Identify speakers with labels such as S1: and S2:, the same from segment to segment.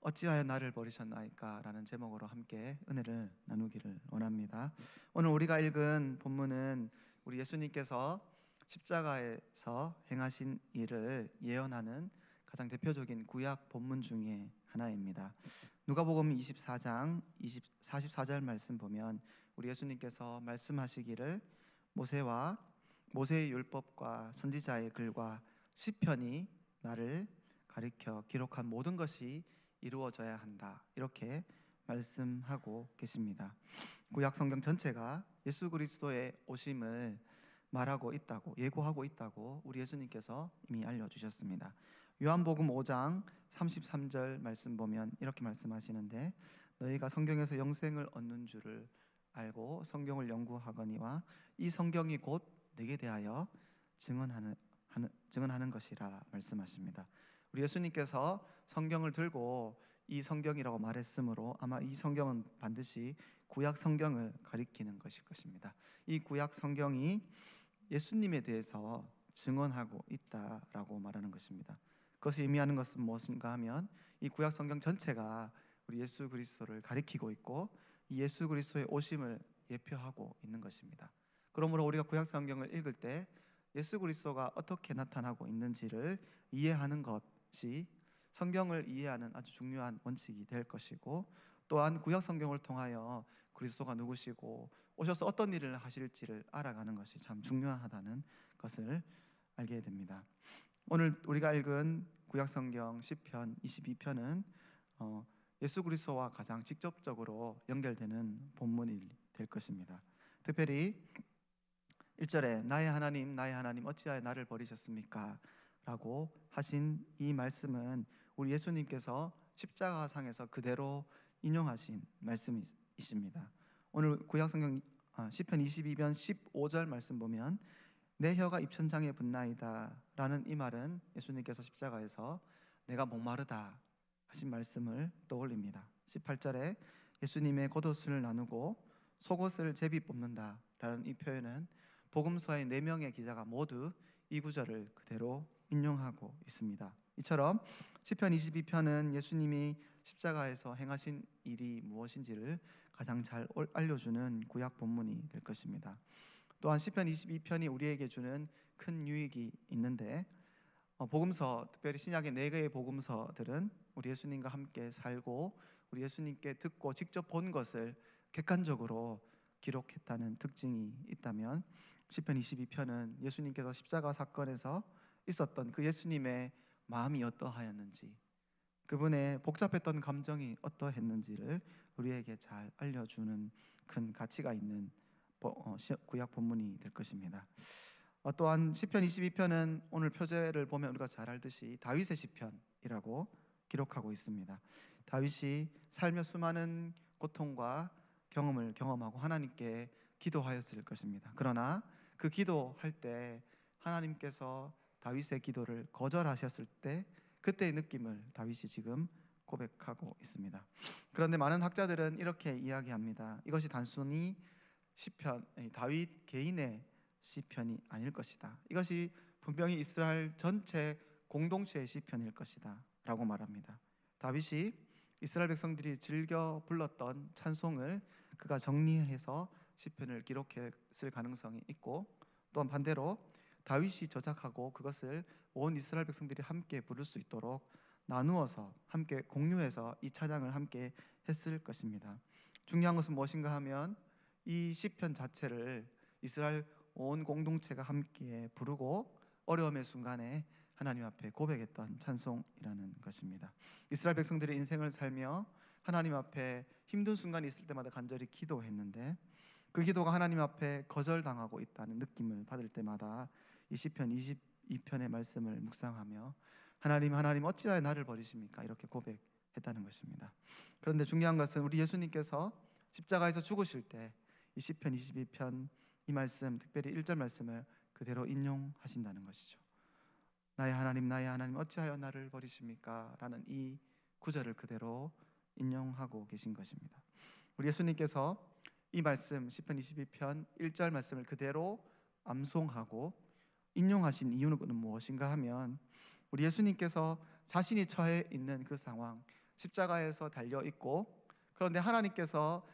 S1: 어찌하여 나를 버리셨나이까 라는 제목으로 함께 은혜를 나누기를 원합니다. 오늘 우리가 읽은 본문은 우리 예수님께서 십자가에서 행하신 일을 예언하는 가장 대표적인 구약 본문 중에 하나입니다. 누가복음 24장 44절 말씀 보면 우리 예수님께서 말씀하시기를 모세의 율법과 선지자의 글과 시편이 나를 가리켜 기록한 모든 것이 이루어져야 한다, 이렇게 말씀하고 계십니다. 구약 성경 전체가 예수 그리스도의 오심을 말하고 있다고, 예고하고 있다고 우리 예수님께서 이미 알려주셨습니다. 요한복음 5장 33절 말씀 보면 이렇게 말씀하시는데, 너희가 성경에서 영생을 얻는 줄을 알고 성경을 연구하거니와 이 성경이 곧 내게 대하여 증언하는 것이라 말씀하십니다. 우리 예수님께서 성경을 들고 이 성경이라고 말했으므로 아마 이 성경은 반드시 구약 성경을 가리키는 것일 것입니다. 이 구약 성경이 예수님에 대해서 증언하고 있다라고 말하는 것입니다. 그것이 의미하는 것은 무엇인가 하면 이 구약 성경 전체가 우리 예수 그리스도를 가리키고 있고 이 예수 그리스도의 오심을 예표하고 있는 것입니다. 그러므로 우리가 구약 성경을 읽을 때 예수 그리스도가 어떻게 나타나고 있는지를 이해하는 것이 성경을 이해하는 아주 중요한 원칙이 될 것이고, 또한 구약 성경을 통하여 그리스도가 누구시고 오셔서 어떤 일을 하실지를 알아가는 것이 참 중요하다는 것을 알게 됩니다. 오늘 우리가 읽은 구약 성경 시편 22편은 예수 그리스도와 가장 직접적으로 연결되는 본문이 될 것입니다. 특별히 1절에 나의 하나님 어찌하여 나를 버리셨습니까? 라고 하신 이 말씀은 우리 예수님께서 십자가상에서 그대로 인용하신 말씀이십니다. 오늘 구약성경 시편 22편 15절 말씀 보면 내 혀가 입천장에 붙나이다 라는 이 말은 예수님께서 십자가에서 내가 목마르다 하신 말씀을 떠올립니다. 18절에 예수님의 겉옷을 나누고 속옷을 제비 뽑는다 라는 이 표현은 복음서의 4명의 기자가 모두 이 구절을 그대로 인용하고 있습니다. 이처럼 시편 22편은 예수님이 십자가에서 행하신 일이 무엇인지를 가장 잘 알려주는 구약 본문이 될 것입니다. 또한 시편 22편이 우리에게 주는 큰 유익이 있는데, 복음서, 특별히 신약의 4개의 복음서들은 우리 예수님과 함께 살고 우리 예수님께 듣고 직접 본 것을 객관적으로 기록했다는 특징이 있다면, 시편 22편은 예수님께서 십자가 사건에서 있었던 그 예수님의 마음이 어떠하였는지, 그분의 복잡했던 감정이 어떠했는지를 우리에게 잘 알려주는 큰 가치가 있는 구약 본문이 될 것입니다. 또한 시편 22편은 오늘 표제를 보면 우리가 잘 알듯이 다윗의 시편이라고 기록하고 있습니다. 다윗이 살며 수많은 고통과 경험을 경험하고 하나님께 기도하였을 것입니다. 그러나 그 기도할 때 하나님께서 다윗의 기도를 거절하셨을 때 그때의 느낌을 다윗이 지금 고백하고 있습니다. 그런데 많은 학자들은 이렇게 이야기합니다. 이것이 단순히 시편, 다윗 개인의 시편이 아닐 것이다. 이것이 분명히 이스라엘 전체 공동체의 시편일 것이다 라고 말합니다. 다윗이 이스라엘 백성들이 즐겨 불렀던 찬송을 그가 정리해서 시편을 기록했을 가능성이 있고, 또한 반대로 다윗이 저작하고 그것을 온 이스라엘 백성들이 함께 부를 수 있도록 나누어서 함께 공유해서 이 찬양을 함께 했을 것입니다. 중요한 것은 무엇인가 하면 이 시편 자체를 이스라엘 온 공동체가 함께 부르고 어려움의 순간에 하나님 앞에 고백했던 찬송이라는 것입니다. 이스라엘 백성들의 인생을 살며 하나님 앞에 힘든 순간이 있을 때마다 간절히 기도했는데 그 기도가 하나님 앞에 거절당하고 있다는 느낌을 받을 때마다 이 시편 22편의 말씀을 묵상하며 하나님 어찌하여 나를 버리십니까? 이렇게 고백했다는 것입니다. 그런데 중요한 것은 우리 예수님께서 십자가에서 죽으실 때 이 시편 22편 이 말씀, 특별히 1절 말씀을 그대로 인용하신다는 것이죠. 나의 하나님 어찌하여 나를 버리십니까? 라는 이 구절을 그대로 인용하고 계신 것입니다. 우리 예수님께서 이 말씀 시편 22편 1절 말씀을 그대로 암송하고 인용하신 이유는 무엇인가 하면 우리 예수님께서 자신이 처해 있는 그 상황, 십자가에서 달려 있고, 그런데 하나님께서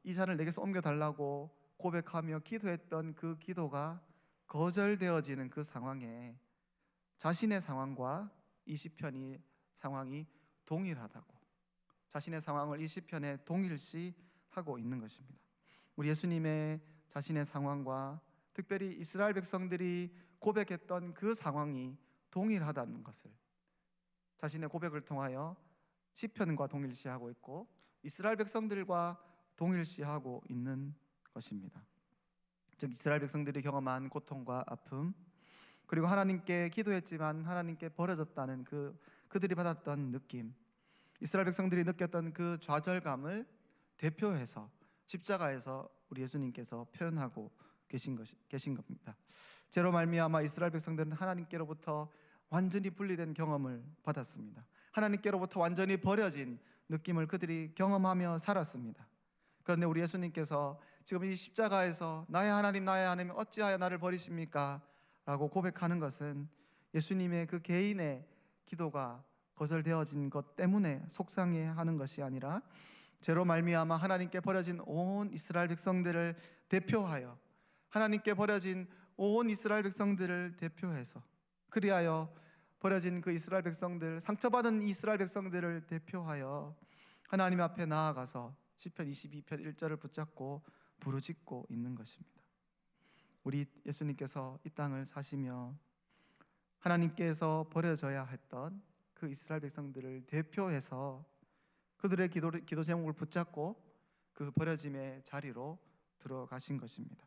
S1: 이 잔을 내게서 옮겨달라고 고백하며 기도했던 그 기도가 거절되어지는 그 상황에 자신의 상황과 이 시편이 상황이 동일하다고, 자신의 상황을 이 시편에 동일시하고 있는 것입니다. 우리 예수님의 자신의 상황과 특별히 이스라엘 백성들이 고백했던 그 상황이 동일하다는 것을 자신의 고백을 통하여 시편과 동일시하고 있고 이스라엘 백성들과 동일시하고 있는 것입니다. 즉 이스라엘 백성들이 경험한 고통과 아픔, 그리고 하나님께 기도했지만 하나님께 버려졌다는 그들이 받았던 느낌, 이스라엘 백성들이 느꼈던 그 좌절감을 대표해서 십자가에서 우리 예수님께서 표현하고 계신 겁니다. 죄로 말미암아 이스라엘 백성들은 하나님께로부터 완전히 분리된 경험을 받았습니다. 하나님께로부터 완전히 버려진 느낌을 그들이 경험하며 살았습니다. 그런데 우리 예수님께서 지금 이 십자가에서 나의 하나님 어찌하여 나를 버리십니까? 라고 고백하는 것은 예수님의 그 개인의 기도가 거절되어진 것 때문에 속상해하는 것이 아니라 죄로 말미암아 하나님께 버려진 온 이스라엘 백성들을 대표하여, 하나님께 버려진 온 이스라엘 백성들을 대표해서, 그리하여 버려진 그 이스라엘 백성들, 상처받은 이스라엘 백성들을 대표하여 하나님 앞에 나아가서 시편 22편 1절을 붙잡고 부르짖고 있는 것입니다. 우리 예수님께서 이 땅을 사시며 하나님께서 버려져야 했던 그 이스라엘 백성들을 대표해서 그들의 기도 제목을 붙잡고 그 버려짐의 자리로 들어가신 것입니다.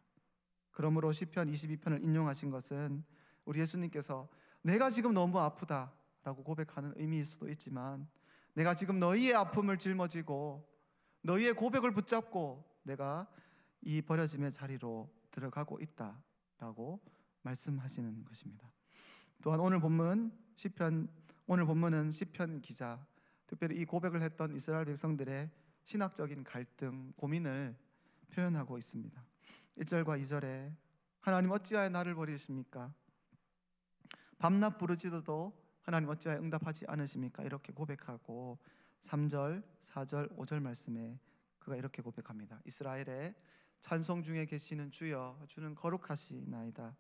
S1: 그러므로 시편 22편을 인용하신 것은 우리 예수님께서 내가 지금 너무 아프다라고 고백하는 의미일 수도 있지만, 내가 지금 너희의 아픔을 짊어지고 너희의 고백을 붙잡고 내가 이 버려짐의 자리로 들어가고 있다라고 말씀하시는 것입니다. 또한 오늘 본문은 시편 기자, 특별히 이 고백을 했던 이스라엘 백성들의 신학적인 갈등, 고민을 표현하고 있습니다. 1절과 2절에 하나님 어찌하여 나를 버리십니까? 밤낮 부르짖어도 하나님 어찌하여 응답하지 않으십니까? 이렇게 고백하고 3절, 4절, 5절 말씀에 그가 이렇게 고백합니다. 이스라엘의 찬송 중에 계시는 주여, 주는 거룩하시나이다.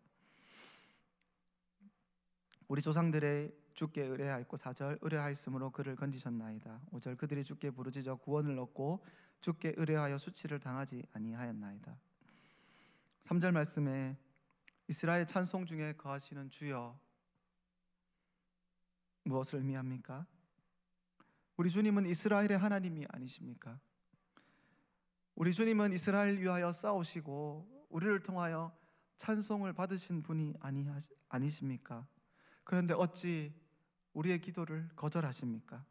S1: 우리 조상들의 주께 의뢰하였고 4절 의뢰하였으므로 그를 건지셨나이다. 5절 그들이 주께 부르짖어 구원을 얻고 주께 의뢰하여 수치를 당하지 아니하였나이다. 3절 말씀에 이스라엘 찬송 중에 거하시는 주여, 무엇을 의미합니까? 우리 주님은 이스라엘의 하나님이 아니십니까? 우리 주님은 이스라엘 위하여 싸우시고 우리를 통하여 찬송을 받으신 분이 아니십니까? 그런데 어찌 우리의 기도를 거절하십니까?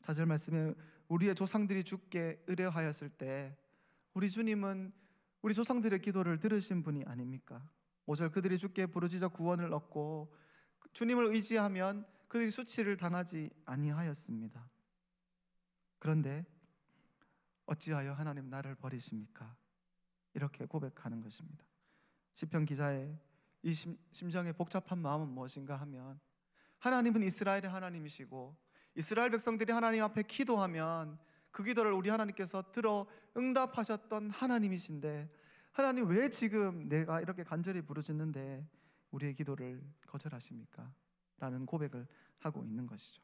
S1: 4절 말씀에 우리의 조상들이 주께 의뢰하였을 때 우리 주님은 우리 조상들의 기도를 들으신 분이 아닙니까? 5절 그들이 주께 부르짖어 구원을 얻고 주님을 의지하면 그들이 수치를 당하지 아니하였습니다. 그런데 어찌하여 하나님 나를 버리십니까? 이렇게 고백하는 것입니다. 시편 기자의 이 심정의 복잡한 마음은 무엇인가 하면, 하나님은 이스라엘의 하나님이시고 이스라엘 백성들이 하나님 앞에 기도하면 그 기도를 우리 하나님께서 들어 응답하셨던 하나님이신데, 하나님 왜 지금 내가 이렇게 간절히 부르짖는데 우리의 기도를 거절하십니까? 라는 고백을 하고 있는 것이죠.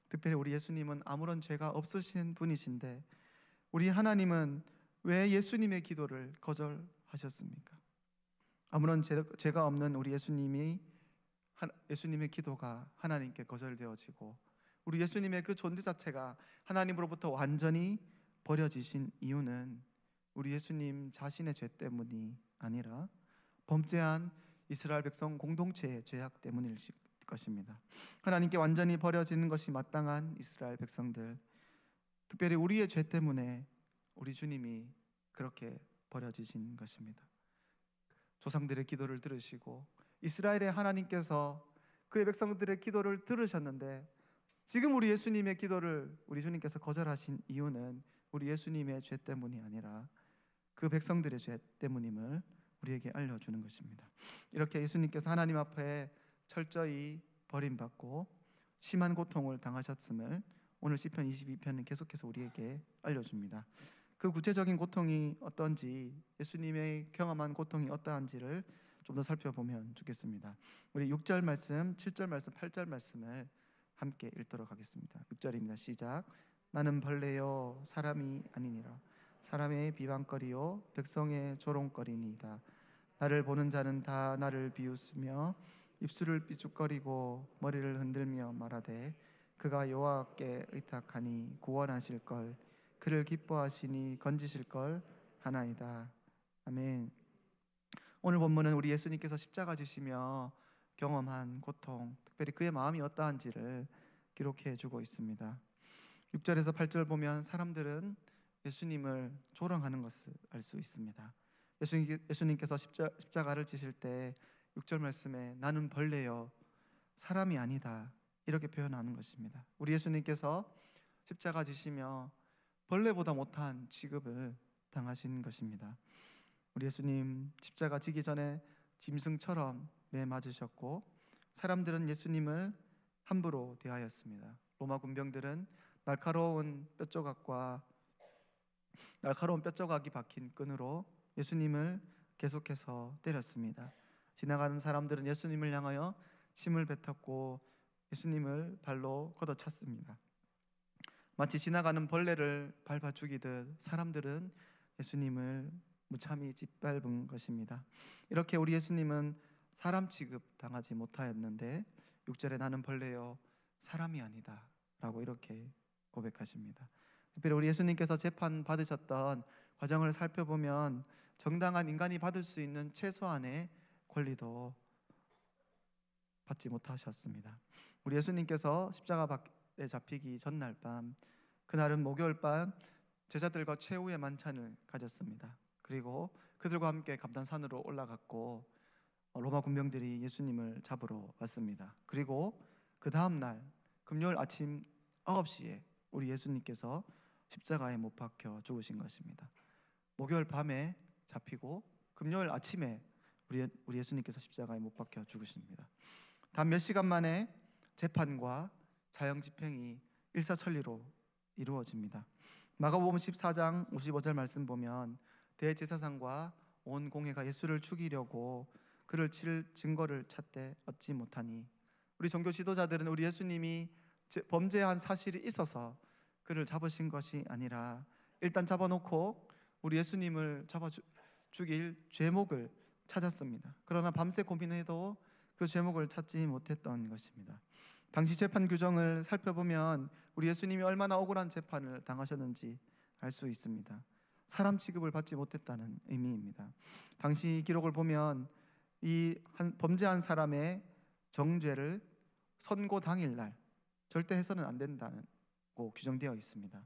S1: 특별히 우리 예수님은 아무런 죄가 없으신 분이신데 우리 하나님은 왜 예수님의 기도를 거절하셨습니까? 아무런 죄가 없는 우리 예수님의 기도가 하나님께 거절되어지고 우리 예수님의 그 존재 자체가 하나님으로부터 완전히 버려지신 이유는 우리 예수님 자신의 죄 때문이 아니라 범죄한 이스라엘 백성 공동체의 죄악 때문일 것입니다. 하나님께 완전히 버려지는 것이 마땅한 이스라엘 백성들, 특별히 우리의 죄 때문에 우리 주님이 그렇게 버려지신 것입니다. 조상들의 기도를 들으시고 이스라엘의 하나님께서 그의 백성들의 기도를 들으셨는데 지금 우리 예수님의 기도를 우리 주님께서 거절하신 이유는 우리 예수님의 죄 때문이 아니라 그 백성들의 죄 때문임을 우리에게 알려주는 것입니다. 이렇게 예수님께서 하나님 앞에 철저히 버림받고 심한 고통을 당하셨음을 오늘 시편 22편은 계속해서 우리에게 알려줍니다. 그 구체적인 고통이 어떤지, 예수님의 경험한 고통이 어떠한지를 좀 더 살펴보면 좋겠습니다. 우리 6절 말씀, 7절 말씀, 8절 말씀을 함께 읽도록 하겠습니다. 6절입니다. 시작. 나는 벌레요 사람이 아니니라. 사람의 비방거리요 백성의 조롱거리니이다. 나를 보는 자는 다 나를 비웃으며 입술을 삐죽거리고 머리를 흔들며 말하되 그가 여호와께 의탁하니 구원하실 걸, 그를 기뻐하시니 건지실 걸 하나이다. 아멘. 오늘 본문은 우리 예수님께서 십자가 지시며 경험한 고통, 특별히 그의 마음이 어떠한지를 기록해 주고 있습니다. 6절에서 8절 보면 사람들은 예수님을 조롱하는 것을 알 수 있습니다. 예수님께서 십자가를 지실 때 6절 말씀에 나는 벌레요 사람이 아니다 이렇게 표현하는 것입니다. 우리 예수님께서 십자가 지시며 벌레보다 못한 취급을 당하신 것입니다. 우리 예수님 십자가 지기 전에 짐승처럼 매 맞으셨고 사람들은 예수님을 함부로 대하였습니다. 로마 군병들은 날카로운 뼈조각이 박힌 끈으로 예수님을 계속해서 때렸습니다. 지나가는 사람들은 예수님을 향하여 침을 뱉었고 예수님을 발로 걷어찼습니다. 마치 지나가는 벌레를 밟아 죽이듯 사람들은 예수님을 무참히 짓밟은 것입니다. 이렇게 우리 예수님은 사람 취급 당하지 못하였는데 6절에 나는 벌레요 사람이 아니다 라고 이렇게 고백하십니다. 특별히 우리 예수님께서 재판 받으셨던 과정을 살펴보면 정당한 인간이 받을 수 있는 최소한의 권리도 받지 못하셨습니다. 우리 예수님께서 십자가에 잡히기 전날 밤, 그날은 목요일 밤 제자들과 최후의 만찬을 가졌습니다. 그리고 그들과 함께 감단산으로 올라갔고 로마 군병들이 예수님을 잡으러 왔습니다. 그리고 그 다음 날 금요일 아침 9시에 우리 예수님께서 십자가에 못 박혀 죽으신 것입니다. 목요일 밤에 잡히고 금요일 아침에 우리 예수님께서 십자가에 못 박혀 죽으십니다. 단 몇 시간 만에 재판과 사형 집행이 일사천리로 이루어집니다. 마가복음 14장 55절 말씀 보면 대제사장과 온 공회가 예수를 죽이려고 그를 칠 증거를 찾되 얻지 못하니, 우리 종교 지도자들은 우리 예수님이 범죄한 사실이 있어서 그를 잡으신 것이 아니라 일단 잡아놓고 우리 예수님을 잡아 죽일 죄목을 찾았습니다. 그러나 밤새 고민해도 그 죄목을 찾지 못했던 것입니다. 당시 재판 규정을 살펴보면 우리 예수님이 얼마나 억울한 재판을 당하셨는지 알 수 있습니다. 사람 취급을 받지 못했다는 의미입니다. 당시 기록을 보면 이 범죄한 사람의 정죄를 선고 당일날 절대 해서는 안 된다고 규정되어 있습니다.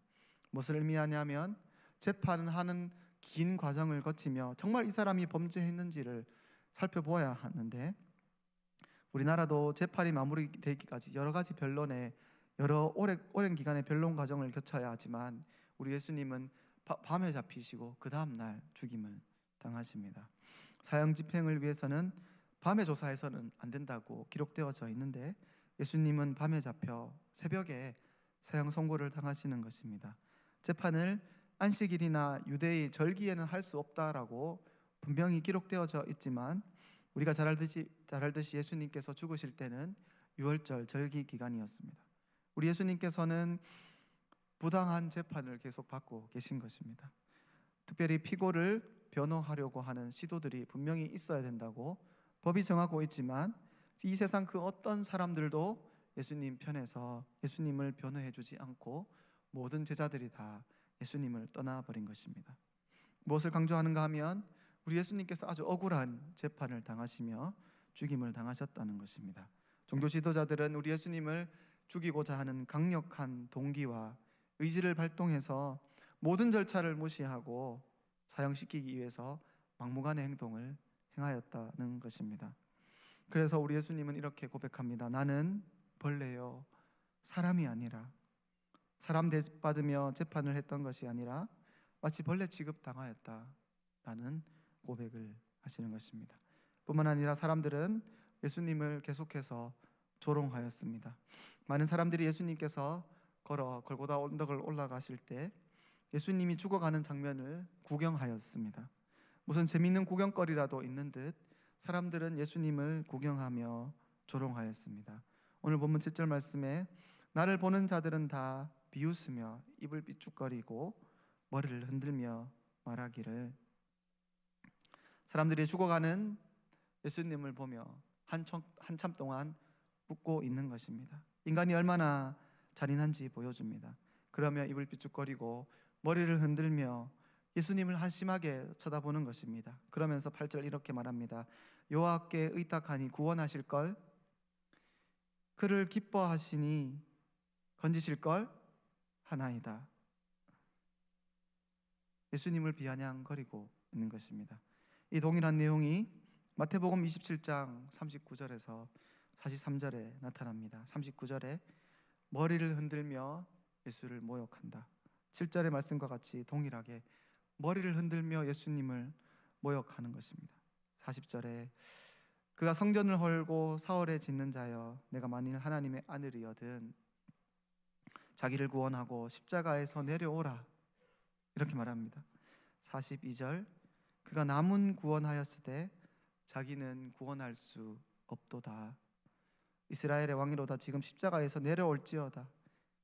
S1: 무엇을 의미하냐면 재판하는 긴 과정을 거치며 정말 이 사람이 범죄했는지를 살펴보아야 하는데, 우리나라도 재판이 마무리되기까지 여러 가지 변론에 오랜 기간의 변론 과정을 거쳐야 하지만 우리 예수님은 밤에 잡히시고 그 다음 날 죽임을 당하십니다. 사형 집행을 위해서는 밤에 조사해서는 안 된다고 기록되어져 있는데 예수님은 밤에 잡혀 새벽에 사형 선고를 당하시는 것입니다. 재판을 안식일이나 유대의 절기에는 할 수 없다라고 분명히 기록되어져 있지만 우리가 잘 알듯이 예수님께서 죽으실 때는 유월절 절기 기간이었습니다. 우리 예수님께서는 부당한 재판을 계속 받고 계신 것입니다. 특별히 피고를 변호하려고 하는 시도들이 분명히 있어야 된다고 법이 정하고 있지만 이 세상 그 어떤 사람들도 예수님 편에서 예수님을 변호해 주지 않고 모든 제자들이 다 예수님을 떠나버린 것입니다. 무엇을 강조하는가 하면 우리 예수님께서 아주 억울한 재판을 당하시며 죽임을 당하셨다는 것입니다. 종교 지도자들은 우리 예수님을 죽이고자 하는 강력한 동기와 의지를 발동해서 모든 절차를 무시하고 사형시키기 위해서 막무가내 행동을 행하였다는 것입니다. 그래서 우리 예수님은 이렇게 고백합니다. 나는 벌레요 사람이 아니라, 사람 대접받으며 재판을 했던 것이 아니라 마치 벌레 취급당하였다라는 고백을 하시는 것입니다. 뿐만 아니라 사람들은 예수님을 계속해서 조롱하였습니다. 많은 사람들이 예수님께서 걸어 골고다 언덕을 올라가실 때 예수님이 죽어가는 장면을 구경하였습니다. 무슨 재미있는 구경거리라도 있는 듯 사람들은 예수님을 구경하며 조롱하였습니다. 오늘 본문 7절 말씀에 나를 보는 자들은 다 비웃으며 입을 삐죽거리고 머리를 흔들며 말하기를, 사람들이 죽어가는 예수님을 보며 한참 동안 웃고 있는 것입니다. 인간이 얼마나 잔인한지 보여줍니다. 그러며 입을 삐죽거리고 머리를 흔들며 예수님을 한심하게 쳐다보는 것입니다. 그러면서 8절 이렇게 말합니다. 여호와께 의탁하니 구원하실 걸, 그를 기뻐하시니 건지실 걸 하나이다. 예수님을 비아냥거리고 있는 것입니다. 이 동일한 내용이 마태복음 27장 39절에서 43절에 나타납니다. 39절에 머리를 흔들며 예수를 모욕한다. 7절의 말씀과 같이 동일하게 머리를 흔들며 예수님을 모욕하는 것입니다. 40절에 그가 성전을 헐고 사흘에 짓는 자여 내가 만일 하나님의 아들이거든 자기를 구원하고 십자가에서 내려오라 이렇게 말합니다. 42절 그가 남은 구원하였으되 자기는 구원할 수 없도다. 이스라엘의 왕이로다 지금 십자가에서 내려올지어다.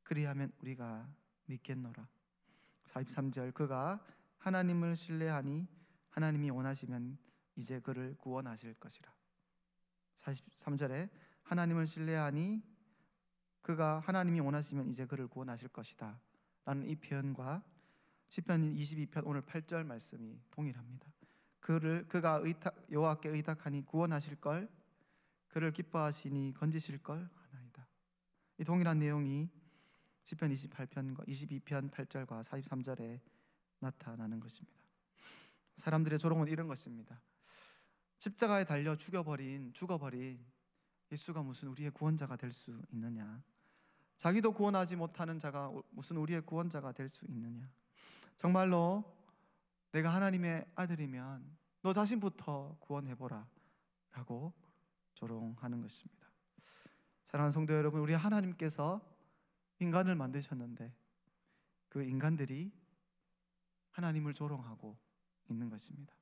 S1: 그리하면 우리가 믿겠노라. 43절 그가 하나님을 신뢰하니 하나님이 원하시면 이제 그를 구원하실 것이라. 43절에 하나님을 신뢰하니 그가 하나님이 원하시면 이제 그를 구원하실 것이다 라는 이 표현과 시편 22편 오늘 8절 말씀이 동일합니다. 그가 여호와께 의탁하니 구원하실 걸, 그를 기뻐하시니 건지실 걸 하나이다. 이 동일한 내용이 시편 22편 8절과 43절에 나타나는 것입니다. 사람들의 조롱은 이런 것입니다. 십자가에 달려 죽어버린 예수가 무슨 우리의 구원자가 될 수 있느냐? 자기도 구원하지 못하는 자가 무슨 우리의 구원자가 될 수 있느냐? 정말로 내가 하나님의 아들이면 너 자신부터 구원해보라 라고 조롱하는 것입니다. 사랑하는 성도 여러분, 우리 하나님께서 인간을 만드셨는데 그 인간들이 하나님을 조롱하고 있는 것입니다.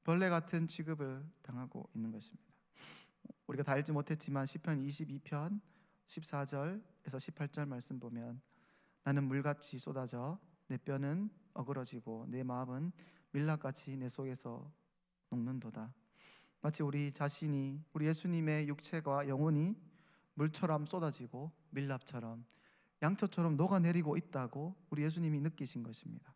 S1: 벌레 같은 취급을 당하고 있는 것입니다. 우리가 다 읽지 못했지만 시편 22편 14절에서 18절 말씀 보면 나는 물같이 쏟아져 내 뼈는 어그러지고 내 마음은 밀랍같이 내 속에서 녹는도다. 마치 우리 자신이 우리 예수님의 육체가 영혼이 물처럼 쏟아지고 밀랍처럼 양초처럼 녹아내리고 있다고 우리 예수님이 느끼신 것입니다.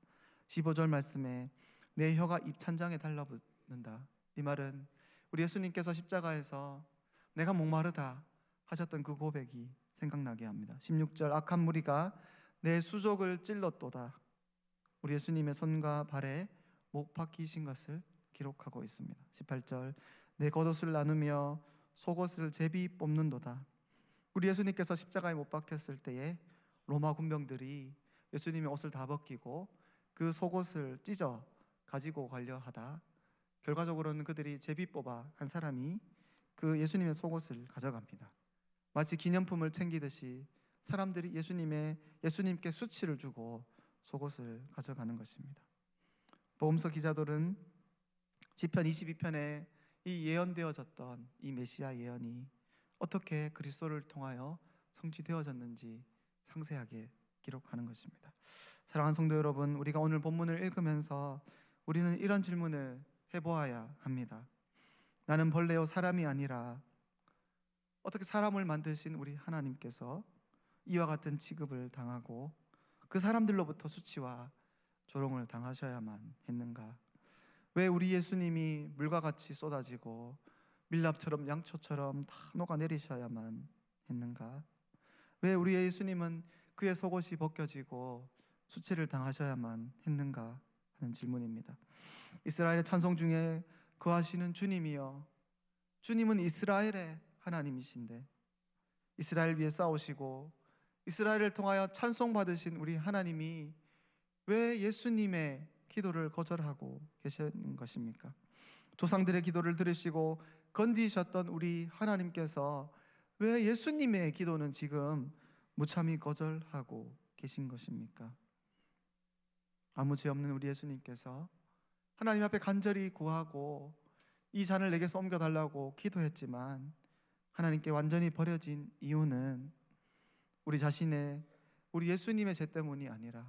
S1: 15절 말씀에 내 혀가 입 찬장에 달라붙는다. 이 말은 우리 예수님께서 십자가에서 내가 목마르다 하셨던 그 고백이 생각나게 합니다. 16절 악한 무리가 내 수족을 찔렀도다. 우리 예수님의 손과 발에 못 박히신 것을 기록하고 있습니다. 18절 내 겉옷을 나누며 속옷을 제비 뽑는도다. 우리 예수님께서 십자가에 못 박혔을 때에 로마 군병들이 예수님의 옷을 다 벗기고 그 속옷을 찢어 가지고 가려 하다 결과적으로는 그들이 제비 뽑아 한 사람이 그 예수님의 속옷을 가져갑니다. 마치 기념품을 챙기듯이 사람들이 예수님께 수치를 주고 속옷을 가져가는 것입니다. 복음서 기자들은 시편 22편에 이 예언되어졌던 이 메시아 예언이 어떻게 그리스도를 통하여 성취되어졌는지 상세하게 기록하는 것입니다. 사랑하는 성도 여러분, 우리가 오늘 본문을 읽으면서 우리는 이런 질문을 해보아야 합니다. 나는 벌레요 사람이 아니라 어떻게 사람을 만드신 우리 하나님께서 이와 같은 취급을 당하고 그 사람들로부터 수치와 조롱을 당하셔야만 했는가? 왜 우리 예수님이 물과 같이 쏟아지고 밀랍처럼 양초처럼 다 녹아내리셔야만 했는가? 왜 우리 예수님은 그의 속옷이 벗겨지고 수치를 당하셔야만 했는가 하는 질문입니다. 이스라엘의 찬송 중에 거하시는 주님이여, 주님은 이스라엘의 하나님이신데 이스라엘 위에 싸우시고 이스라엘을 통하여 찬송받으신 우리 하나님이 왜 예수님의 기도를 거절하고 계시는 것입니까? 조상들의 기도를 들으시고 건지셨던 우리 하나님께서 왜 예수님의 기도는 지금 무참히 거절하고 계신 것입니까? 아무 죄 없는 우리 예수님께서 하나님 앞에 간절히 구하고 이 잔을 내게서 옮겨달라고 기도했지만 하나님께 완전히 버려진 이유는 우리 자신의, 우리 예수님의 죄 때문이 아니라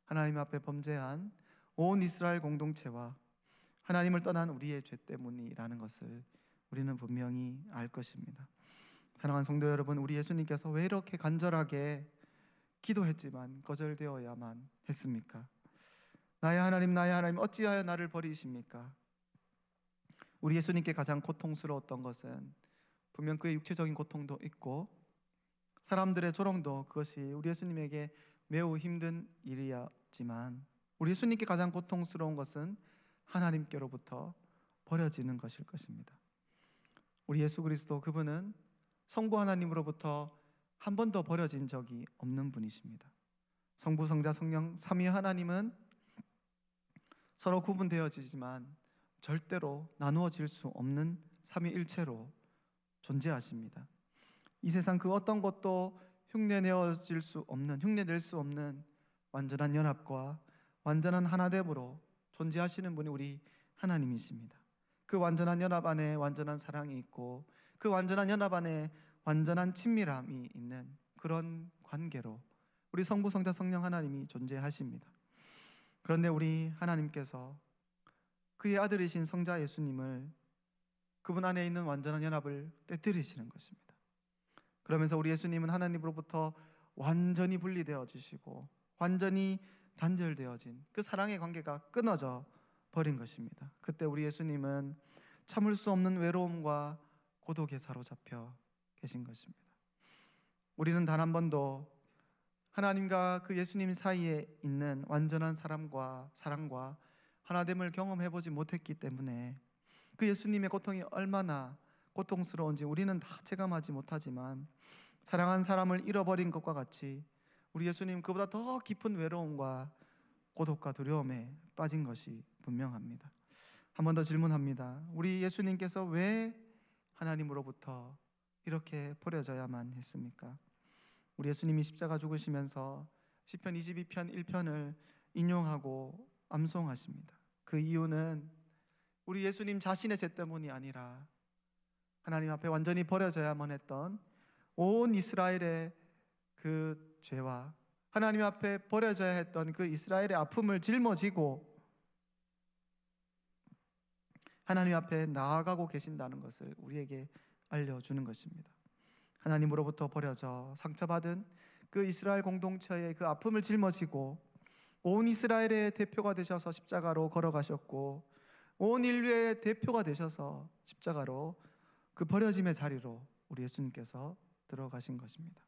S1: 하나님 앞에 범죄한 온 이스라엘 공동체와 하나님을 떠난 우리의 죄 때문이라는 것을 우리는 분명히 알 것입니다. 사랑하는 성도 여러분, 우리 예수님께서 왜 이렇게 간절하게 기도했지만 거절되어야만 했습니까? 나의 하나님, 나의 하나님, 어찌하여 나를 버리십니까? 우리 예수님께 가장 고통스러웠던 것은 분명 그의 육체적인 고통도 있고 사람들의 조롱도 그것이 우리 예수님에게 매우 힘든 일이었지만 우리 예수님께 가장 고통스러운 것은 하나님께로부터 버려지는 것일 것입니다. 우리 예수 그리스도, 그분은 성부 하나님으로부터 한 번도 버려진 적이 없는 분이십니다. 성부, 성자, 성령 삼위 하나님은 서로 구분되어지지만 절대로 나누어질 수 없는 삼위일체로 존재하십니다. 이 세상 그 어떤 것도 흉내낼 수 없는 완전한 연합과 완전한 하나됨으로 존재하시는 분이 우리 하나님이십니다. 그 완전한 연합 안에 완전한 사랑이 있고 그 완전한 연합 안에 완전한 친밀함이 있는 그런 관계로 우리 성부, 성자, 성령 하나님이 존재하십니다. 그런데 우리 하나님께서 그의 아들이신 성자 예수님을, 그분 안에 있는 완전한 연합을 떼뜨리시는 것입니다. 그러면서 우리 예수님은 하나님으로부터 완전히 분리되어 주시고 완전히 단절되어진 그 사랑의 관계가 끊어져 버린 것입니다. 그때 우리 예수님은 참을 수 없는 외로움과 고독에 사로잡혀 계신 것입니다. 우리는 단 한 번도 하나님과 그 예수님 사이에 있는 완전한 사랑과 하나됨을 경험해 보지 못했기 때문에 그 예수님의 고통이 얼마나 고통스러운지 우리는 다 체감하지 못하지만 사랑한 사람을 잃어버린 것과 같이 우리 예수님 그보다 더 깊은 외로움과 고독과 두려움에 빠진 것이 분명합니다. 한 번 더 질문합니다. 우리 예수님께서 왜 하나님으로부터 이렇게 버려져야만 했습니까? 우리 예수님이 십자가 죽으시면서 시편 22편 1편을 인용하고 암송하십니다. 그 이유는 우리 예수님 자신의 죄 때문이 아니라 하나님 앞에 완전히 버려져야만 했던 온 이스라엘의 그 죄와 하나님 앞에 버려져야 했던 그 이스라엘의 아픔을 짊어지고 하나님 앞에 나아가고 계신다는 것을 우리에게 알려주는 것입니다. 하나님으로부터 버려져 상처받은 그 이스라엘 공동체의 그 아픔을 짊어지고 온 이스라엘의 대표가 되셔서 십자가로 걸어가셨고 온 인류의 대표가 되셔서 십자가로 그 버려짐의 자리로 우리 예수님께서 들어가신 것입니다.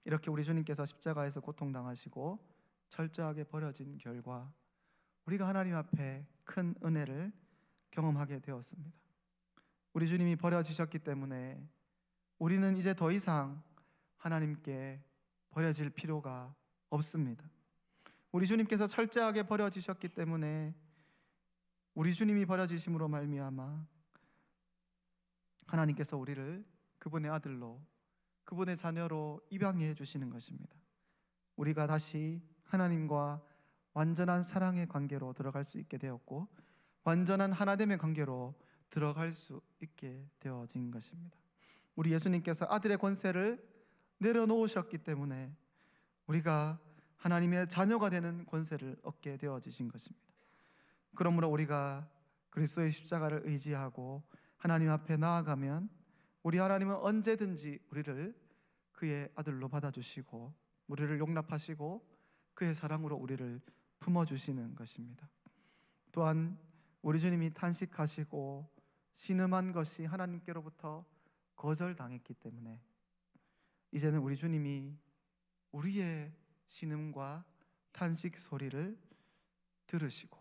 S1: 이렇게 우리 주님께서 십자가에서 고통당하시고 철저하게 버려진 결과 우리가 하나님 앞에 큰 은혜를 경험하게 되었습니다. 우리 주님이 버려지셨기 때문에 우리는 이제 더 이상 하나님께 버려질 필요가 없습니다. 우리 주님께서 철저하게 버려지셨기 때문에 우리 주님이 버려지심으로 말미암아 하나님께서 우리를 그분의 아들로, 그분의 자녀로 입양해 주시는 것입니다. 우리가 다시 하나님과 완전한 사랑의 관계로 들어갈 수 있게 되었고 완전한 하나됨의 관계로 들어갈 수 있게 되어진 것입니다. 우리 예수님께서 아들의 권세를 내려놓으셨기 때문에 우리가 하나님의 자녀가 되는 권세를 얻게 되어지신 것입니다. 그러므로 우리가 그리스도의 십자가를 의지하고 하나님 앞에 나아가면 우리 하나님은 언제든지 우리를 그의 아들로 받아주시고 우리를 용납하시고 그의 사랑으로 우리를 품어주시는 것입니다. 또한 우리 주님이 탄식하시고 신음한 것이 하나님께로부터 거절당했기 때문에 이제는 우리 주님이 우리의 신음과 탄식 소리를 들으시고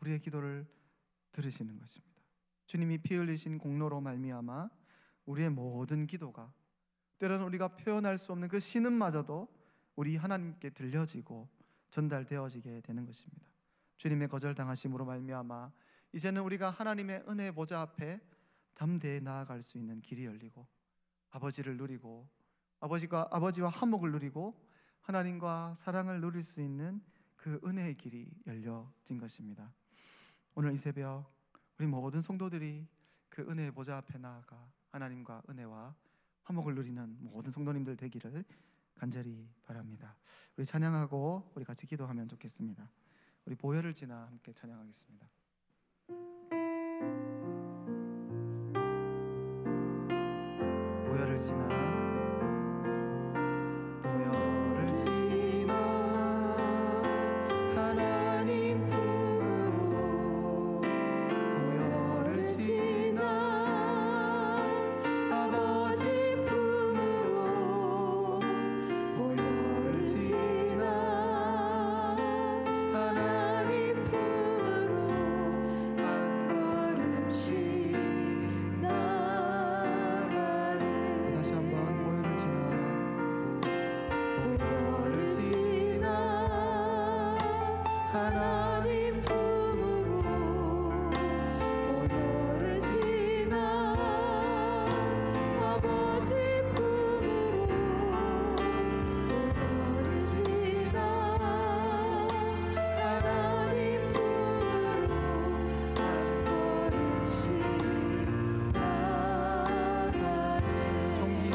S1: 우리의 기도를 들으시는 것입니다. 주님이 피 흘리신 공로로 말미암아 우리의 모든 기도가, 때로는 우리가 표현할 수 없는 그 신음마저도 우리 하나님께 들려지고 전달되어지게 되는 것입니다. 주님의 거절당하심으로 말미암아 이제는 우리가 하나님의 은혜의 보좌 앞에 담대히 나아갈 수 있는 길이 열리고 아버지를 누리고 아버지와 화목을 누리고 하나님과 사랑을 누릴 수 있는 그 은혜의 길이 열려진 것입니다. 오늘 이 새벽 우리 모든 성도들이 그 은혜의 보좌 앞에 나아가 하나님과 은혜와 화목을 누리는 모든 성도님들 되기를 간절히 바랍니다. 우리 찬양하고 우리 같이 기도하면 좋겠습니다. 우리 보혈을 지나 함께 찬양하겠습니다. 보혈을 지나 보혈을 지나 하나님 품으로 보혈을 지나 아버지 품으로 보혈을 지나 하나님 품으로 한 걸음씩 나가네. 다시 한번 보혈을 지나 하나님 품으로 보혈을 지나 아버지 품으로 보혈을 지나 하나님 품으로 한 걸음씩 나가네. 존귀한 주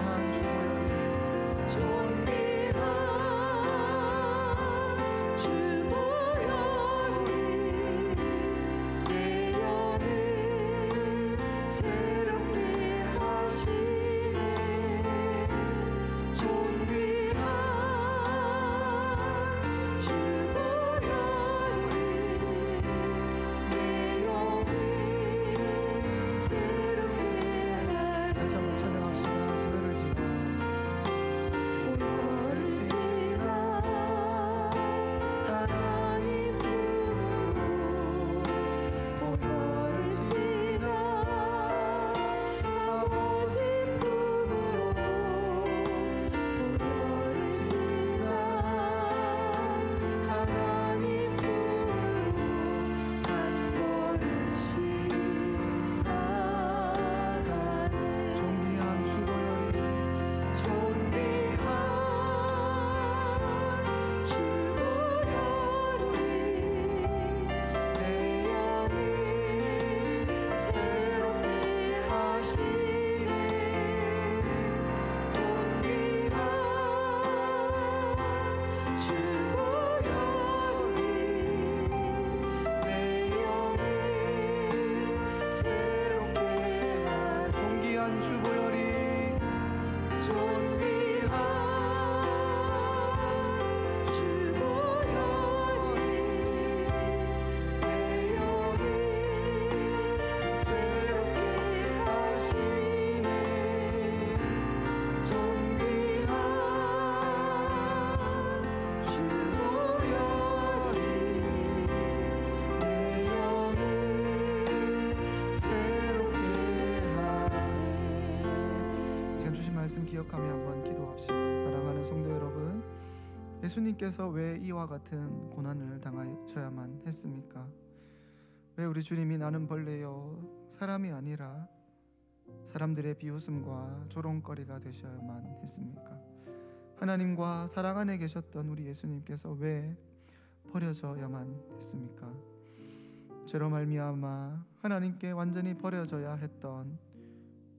S1: 말씀 기억하며 한번 기도합시다. 사랑하는 성도 여러분, 예수님께서 왜 이와 같은 고난을 당하셔야만 했습니까? 왜 우리 주님이 나는 벌레요 사람이 아니라 사람들의 비웃음과 조롱거리가 되셔야만 했습니까? 하나님과 사랑 안에 계셨던 우리 예수님께서 왜 버려져야만 했습니까? 죄로 말미암아 하나님께 완전히 버려져야 했던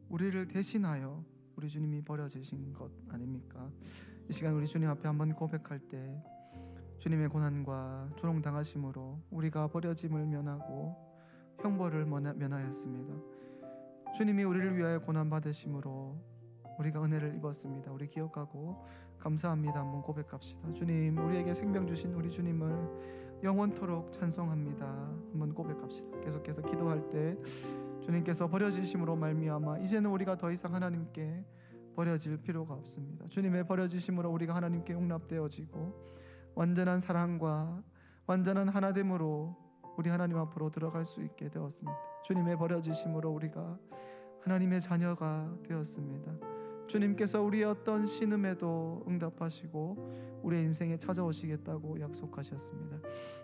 S1: 우리를 대신하여 우리 주님이 버려지신 것 아닙니까? 이 시간 우리 주님 앞에 한번 고백할 때 주님의 고난과 조롱당하심으로 우리가 버려짐을 면하고 형벌을 면하였습니다. 주님이 우리를 위하여 고난받으심으로 우리가 은혜를 입었습니다. 우리 기억하고 감사합니다. 한번 고백합시다. 주님, 우리에게 생명 주신 우리 주님을 영원토록 찬송합니다. 한번 고백합시다. 계속해서 기도할 때 주님께서 버려지심으로 말미암아 이제는 우리가 더 이상 하나님께 버려질 필요가 없습니다. 주님의 버려지심으로 우리가 하나님께 용납되어지고 완전한 사랑과 완전한 하나됨으로 우리 하나님 앞으로 들어갈 수 있게 되었습니다. 주님의 버려지심으로 우리가 하나님의 자녀가 되었습니다. 주님께서 우리의 어떤 신음에도 응답하시고 우리의 인생에 찾아오시겠다고 약속하셨습니다.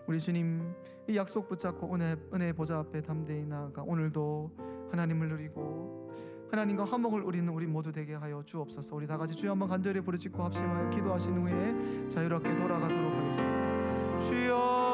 S1: 우리 주님 이 약속 붙잡고 은혜의 보좌 앞에 담대히 나아가 오늘도 하나님을 누리고 하나님과 화목을 우리는 우리 모두 되게 하여 주옵소서. 우리 다 같이 주여 한번 간절히 부르짖고 합심하여 기도하신 후에 자유롭게 돌아가도록 하겠습니다. 주여